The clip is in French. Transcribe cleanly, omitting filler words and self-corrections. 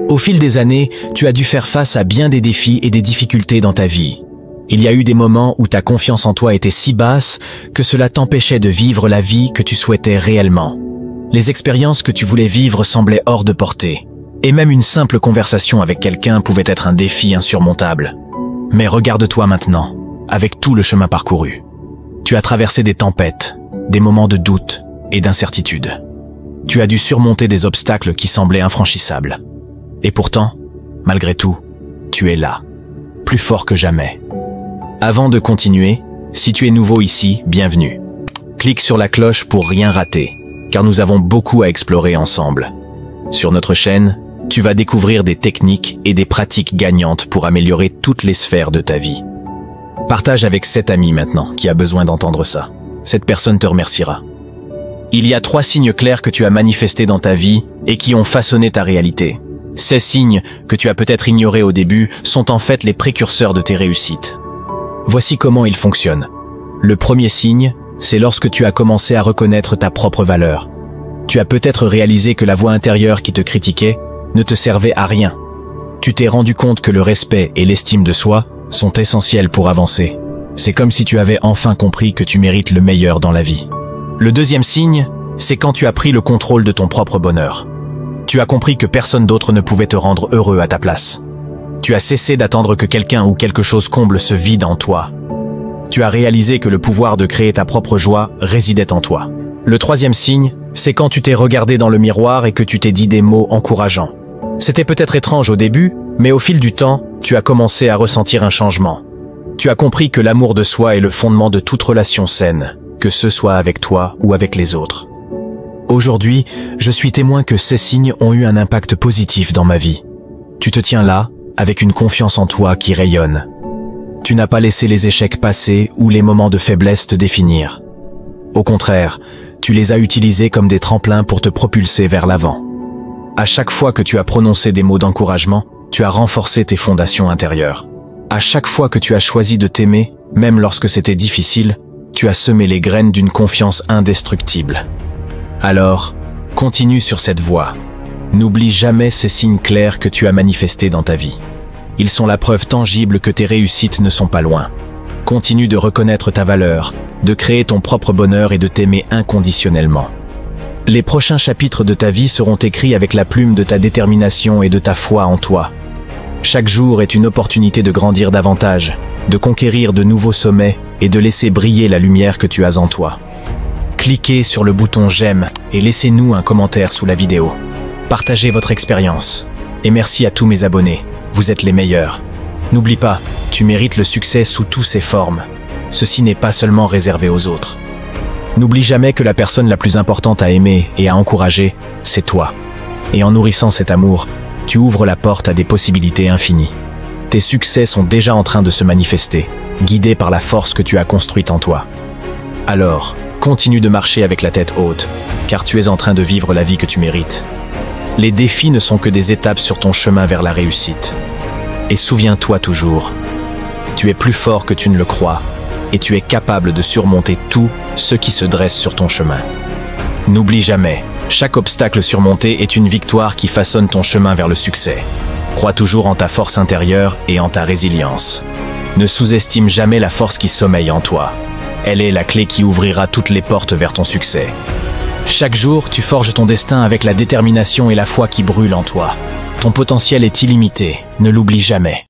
Au fil des années, tu as dû faire face à bien des défis et des difficultés dans ta vie. Il y a eu des moments où ta confiance en toi était si basse que cela t'empêchait de vivre la vie que tu souhaitais réellement. Les expériences que tu voulais vivre semblaient hors de portée. Et même une simple conversation avec quelqu'un pouvait être un défi insurmontable. Mais regarde-toi maintenant, avec tout le chemin parcouru. Tu as traversé des tempêtes, des moments de doute et d'incertitude. Tu as dû surmonter des obstacles qui semblaient infranchissables. Et pourtant, malgré tout, tu es là, plus fort que jamais. Avant de continuer, si tu es nouveau ici, bienvenue. Clique sur la cloche pour rien rater, car nous avons beaucoup à explorer ensemble. Sur notre chaîne, tu vas découvrir des techniques et des pratiques gagnantes pour améliorer toutes les sphères de ta vie. Partage avec cet ami maintenant qui a besoin d'entendre ça. Cette personne te remerciera. Il y a 3 signes clairs que tu as manifestés dans ta vie et qui ont façonné ta réalité. Ces signes, que tu as peut-être ignorés au début, sont en fait les précurseurs de tes réussites. Voici comment ils fonctionnent. Le premier signe, c'est lorsque tu as commencé à reconnaître ta propre valeur. Tu as peut-être réalisé que la voix intérieure qui te critiquait ne te servait à rien. Tu t'es rendu compte que le respect et l'estime de soi sont essentiels pour avancer. C'est comme si tu avais enfin compris que tu mérites le meilleur dans la vie. Le deuxième signe, c'est quand tu as pris le contrôle de ton propre bonheur. Tu as compris que personne d'autre ne pouvait te rendre heureux à ta place. Tu as cessé d'attendre que quelqu'un ou quelque chose comble ce vide en toi. Tu as réalisé que le pouvoir de créer ta propre joie résidait en toi. Le troisième signe, c'est quand tu t'es regardé dans le miroir et que tu t'es dit des mots encourageants. C'était peut-être étrange au début, mais au fil du temps, tu as commencé à ressentir un changement. Tu as compris que l'amour de soi est le fondement de toute relation saine, que ce soit avec toi ou avec les autres. Aujourd'hui, je suis témoin que ces signes ont eu un impact positif dans ma vie. Tu te tiens là, avec une confiance en toi qui rayonne. Tu n'as pas laissé les échecs passer ou les moments de faiblesse te définir. Au contraire, tu les as utilisés comme des tremplins pour te propulser vers l'avant. À chaque fois que tu as prononcé des mots d'encouragement, tu as renforcé tes fondations intérieures. À chaque fois que tu as choisi de t'aimer, même lorsque c'était difficile, tu as semé les graines d'une confiance indestructible. Alors, continue sur cette voie. N'oublie jamais ces signes clairs que tu as manifestés dans ta vie. Ils sont la preuve tangible que tes réussites ne sont pas loin. Continue de reconnaître ta valeur, de créer ton propre bonheur et de t'aimer inconditionnellement. Les prochains chapitres de ta vie seront écrits avec la plume de ta détermination et de ta foi en toi. Chaque jour est une opportunité de grandir davantage, de conquérir de nouveaux sommets et de laisser briller la lumière que tu as en toi. Cliquez sur le bouton j'aime et laissez-nous un commentaire sous la vidéo. Partagez votre expérience. Et merci à tous mes abonnés, vous êtes les meilleurs. N'oublie pas, tu mérites le succès sous toutes ses formes. Ceci n'est pas seulement réservé aux autres. N'oublie jamais que la personne la plus importante à aimer et à encourager, c'est toi. Et en nourrissant cet amour, tu ouvres la porte à des possibilités infinies. Tes succès sont déjà en train de se manifester, guidés par la force que tu as construite en toi. Alors, continue de marcher avec la tête haute, car tu es en train de vivre la vie que tu mérites. Les défis ne sont que des étapes sur ton chemin vers la réussite. Et souviens-toi toujours, tu es plus fort que tu ne le crois, et tu es capable de surmonter tout ce qui se dresse sur ton chemin. N'oublie jamais, chaque obstacle surmonté est une victoire qui façonne ton chemin vers le succès. Crois toujours en ta force intérieure et en ta résilience. Ne sous-estime jamais la force qui sommeille en toi. Elle est la clé qui ouvrira toutes les portes vers ton succès. Chaque jour, tu forges ton destin avec la détermination et la foi qui brûlent en toi. Ton potentiel est illimité, ne l'oublie jamais.